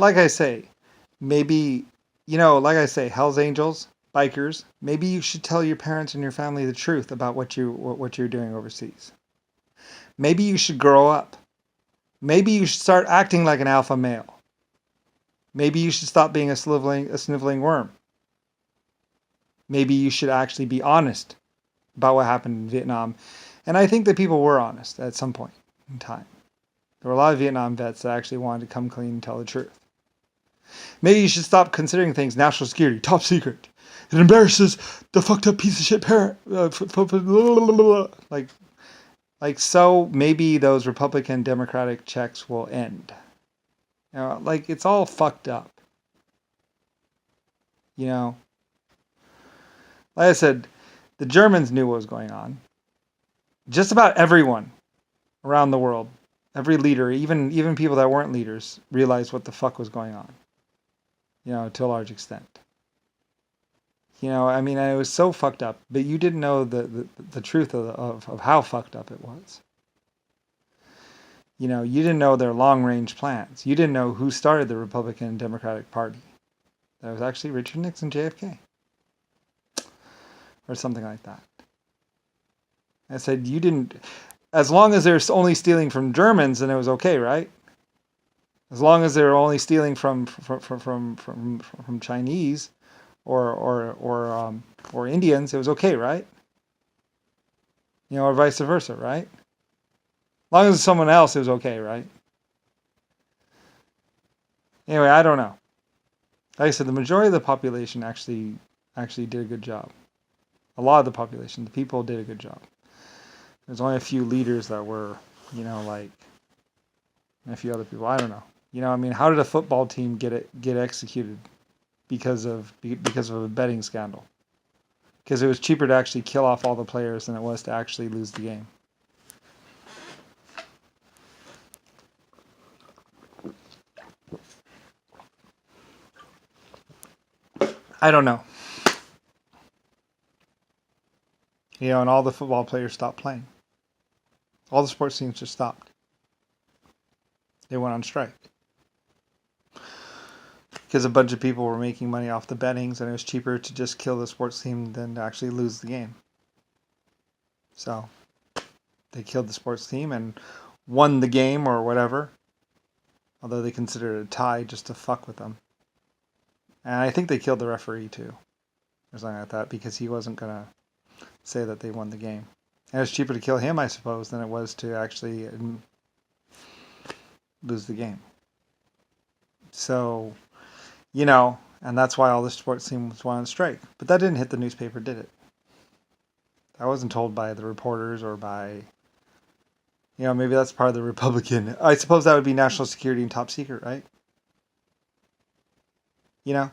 like I say, maybe, like I say, Hell's Angels, bikers, maybe you should tell your parents and your family the truth about what you're doing overseas. Maybe you should grow up. Maybe you should start acting like an alpha male. Maybe you should stop being a sniveling worm. Maybe you should actually be honest about what happened in Vietnam. And I think that people were honest at some point in time. There were a lot of Vietnam vets that actually wanted to come clean and tell the truth. Maybe you should stop considering things national security, top secret. It embarrasses the fucked up piece of shit parent. So maybe those Republican Democratic checks will end. It's all fucked up. Like I said, the Germans knew what was going on. Just about everyone around the world, every leader, even people that weren't leaders, realized what the fuck was going on. To a large extent. It was so fucked up, but you didn't know the truth of how fucked up it was. You didn't know their long-range plans. You didn't know who started the Republican and Democratic Party. That was actually Richard Nixon, JFK. Or something like that. I said, you didn't... As long as they're only stealing from Germans, then it was okay, right? As long as they're only stealing from Chinese or Indians, it was okay, right? Or vice versa, right? As long as it's someone else, it was okay, right? Anyway, I don't know. Like I said, the majority of the population actually did a good job. A lot of the population, the people did a good job. There's only a few leaders that were, and a few other people. I don't know. How did a football team get executed because of a betting scandal? Because it was cheaper to actually kill off all the players than it was to actually lose the game. I don't know. And all the football players stopped playing. All the sports teams just stopped. They went on strike. Because a bunch of people were making money off the bettings, and it was cheaper to just kill the sports team than to actually lose the game. So, they killed the sports team and won the game or whatever. Although they considered it a tie just to fuck with them. And I think they killed the referee too. Or something like that, because he wasn't going to say that they won the game. And it was cheaper to kill him, I suppose, than it was to actually lose the game. So, and that's why all the sports teams went on strike. But that didn't hit the newspaper, did it? I wasn't told by the reporters or by, maybe that's part of the Republican. I suppose that would be national security and top secret, right? The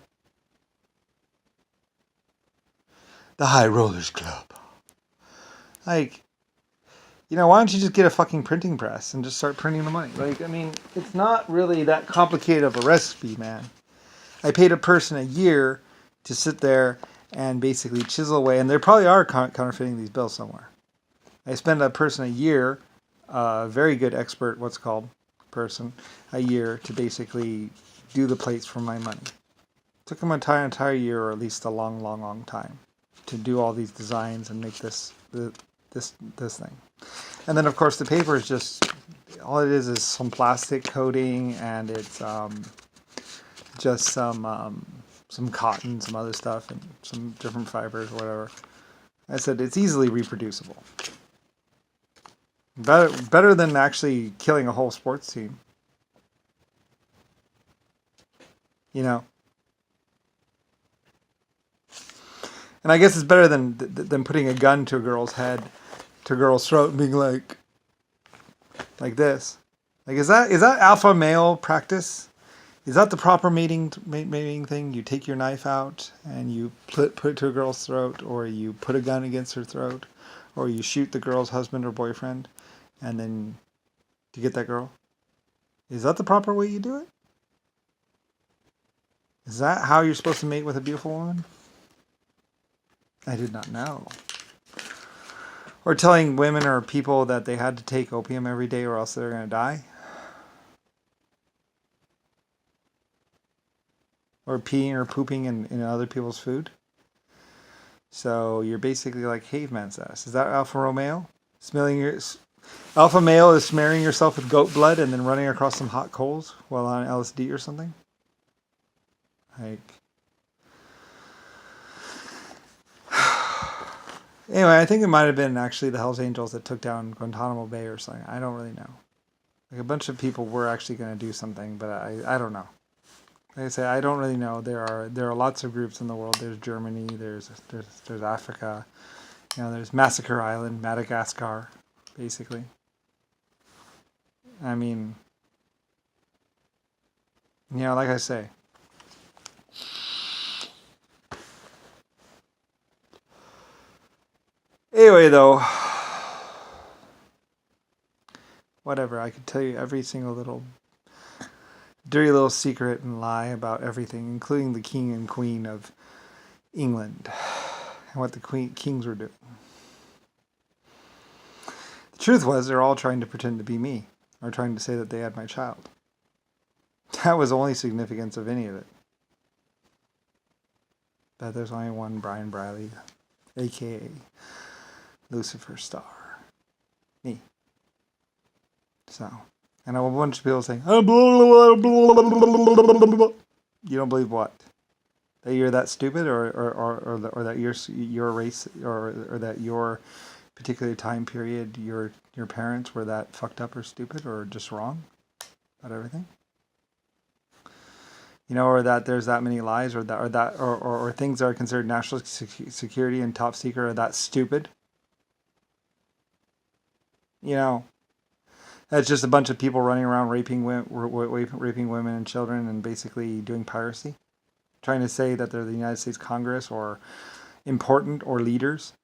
High Rollers Club. Why don't you just get a fucking printing press and just start printing the money? It's not really that complicated of a recipe, man. I paid a person a year to sit there and basically chisel away, and there probably are counterfeiting these bills somewhere. I spent a person a year, a very good expert, person, a year to basically do the plates for my money. It took him an entire year, or at least a long, long, long time, to do all these designs and make this thing. And then, of course, the paper is just, all it is some plastic coating, and it's just some cotton, some other stuff, and some different fibers, whatever. I said it's easily reproducible. Better than actually killing a whole sports team. And I guess it's better than putting a gun to a girl's head, to a girl's throat, and being like this. Is that alpha male practice? Is that the proper mating thing? You take your knife out and you put it to a girl's throat, or you put a gun against her throat, or you shoot the girl's husband or boyfriend, and then to get that girl? Is that the proper way you do it? Is that how you're supposed to mate with a beautiful woman? I did not know. Or telling women or people that they had to take opium every day or else they're going to die. or peeing or pooping in other people's food. So you're basically like caveman status. Is that Alpha Romeo? Alpha male is smearing yourself with goat blood and then running across some hot coals while on LSD or something. Like, anyway, I think it might have been actually the Hells Angels that took down Guantanamo Bay or something. I don't really know. Like, a bunch of people were actually going to do something, but I don't know. Like I say, I don't really know. There are lots of groups in the world. There's Germany. There's Africa. You know, there's Massacre Island, Madagascar, basically. I mean, you know, like I say. Anyway, though, whatever. I could tell you every single little dirty little secret and lie about everything, including the king and queen of England and what the kings were doing. The truth was, they're all trying to pretend to be me, or trying to say that they had my child. That was the only significance of any of it. But there's only one Brian Briley, aka Lucifer Star. Me. So, and a bunch of people saying, you don't believe what? That you're that stupid, or that your race, or that your particular time period, your parents were that fucked up or stupid or just wrong about everything? You know, or that there's that many lies, or things that are considered national security and top secret are that stupid. You know, that's just a bunch of people running around raping women and children and basically doing piracy, trying to say that they're the United States Congress or important or leaders,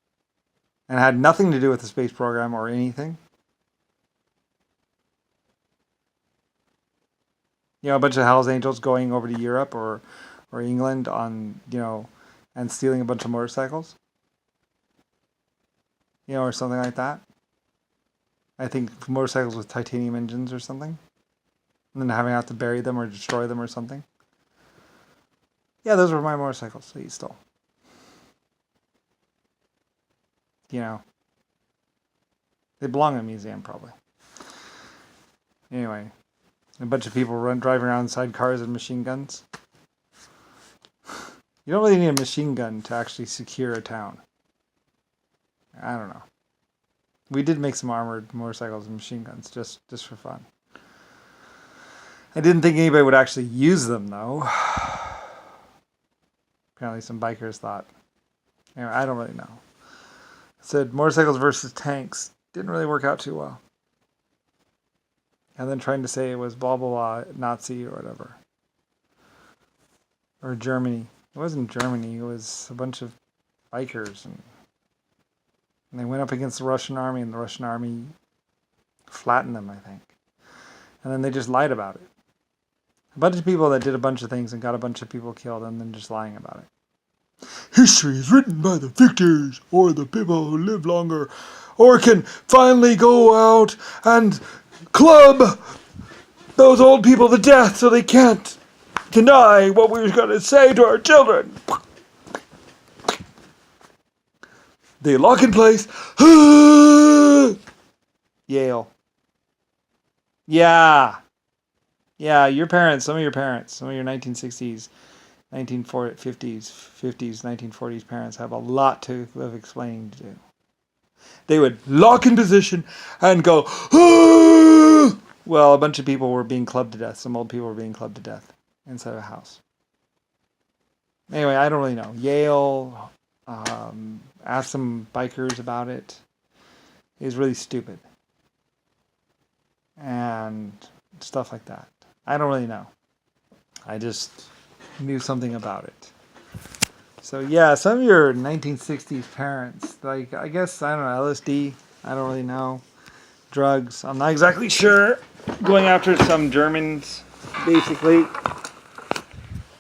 and had nothing to do with the space program or anything. You know, a bunch of Hells Angels going over to Europe or England on, you know, and stealing a bunch of motorcycles. You know, or something like that. I think motorcycles with titanium engines or something. And then having to bury them or destroy them or something. Yeah, those were my motorcycles that you stole. You know. They belong in a museum, probably. Anyway. A bunch of people driving around inside cars and machine guns. You don't really need a machine gun to actually secure a town. I don't know. We did make some armored motorcycles and machine guns just for fun. I didn't think anybody would actually use them, though. Apparently some bikers thought. Anyway, I don't really know. It said motorcycles versus tanks. Didn't really work out too well. And then trying to say it was blah, blah, blah, Nazi or whatever. Or Germany. It wasn't Germany. It was a bunch of bikers. And they went up against the Russian army, and the Russian army flattened them, I think. And then they just lied about it. A bunch of people that did a bunch of things and got a bunch of people killed, and then just lying about it. History is written by the victors, or the people who live longer, or can finally go out and club those old people to death so they can't deny what we were going to say to our children. They lock in place. Yale. Yeah, your parents, some of your 1960s, 1950s, 1940s parents have a lot of explaining to do. They would lock in position and go, ah! Well, a bunch of people were being clubbed to death. Some old people were being clubbed to death inside of a house. Anyway, I don't really know. Yale, asked some bikers about it. It was really stupid. And stuff like that. I don't really know. I just knew something about it. So yeah, some of your 1960s parents, like, I guess, I don't know, LSD, I don't really know. Drugs, I'm not exactly sure. Going after some Germans, basically.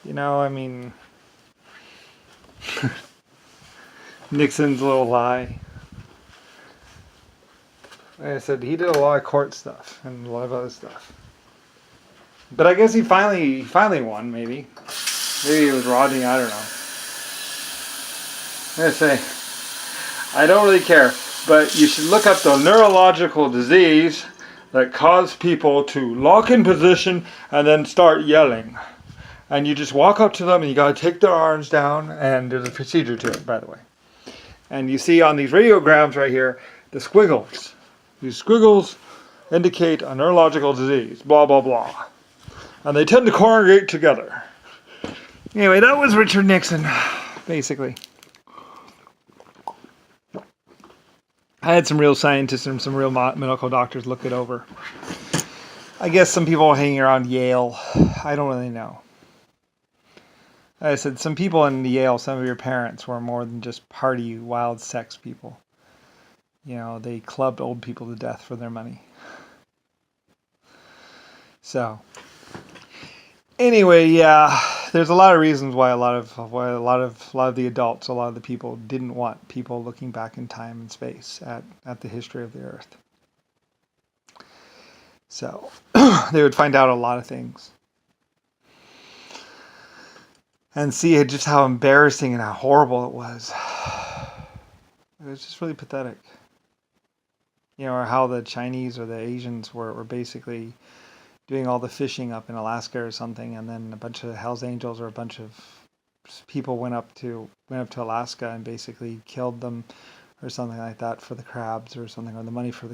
You know, I mean, Nixon's little lie. Like I said, he did a lot of court stuff and a lot of other stuff. But I guess he finally won, maybe. Maybe it was Rodney, I don't know. I'm going to say, I don't really care, but you should look up the neurological disease that cause people to lock in position and then start yelling. And you just walk up to them and you got to take their arms down, and there's a procedure to it, by the way. And you see on these radiograms right here, the squiggles. These squiggles indicate a neurological disease, blah, blah, blah. And they tend to congregate together. Anyway, that was Richard Nixon, basically. I had some real scientists and some real medical doctors look it over. I guess some people are hanging around Yale. I don't really know. I said, some people in Yale, some of your parents were more than just party, wild sex people. You know, they clubbed old people to death for their money. So, anyway, yeah, there's a lot of reasons why a lot of the adults, a lot of the people didn't want people looking back in time and space at the history of the Earth. So, they would find out a lot of things. And see just how embarrassing and how horrible it was. It was just really pathetic. You know, or how the Chinese or the Asians were basically doing all the fishing up in Alaska or something, and then a bunch of Hells Angels or a bunch of people went up to Alaska and basically killed them or something like that for the crabs or something, or the money for the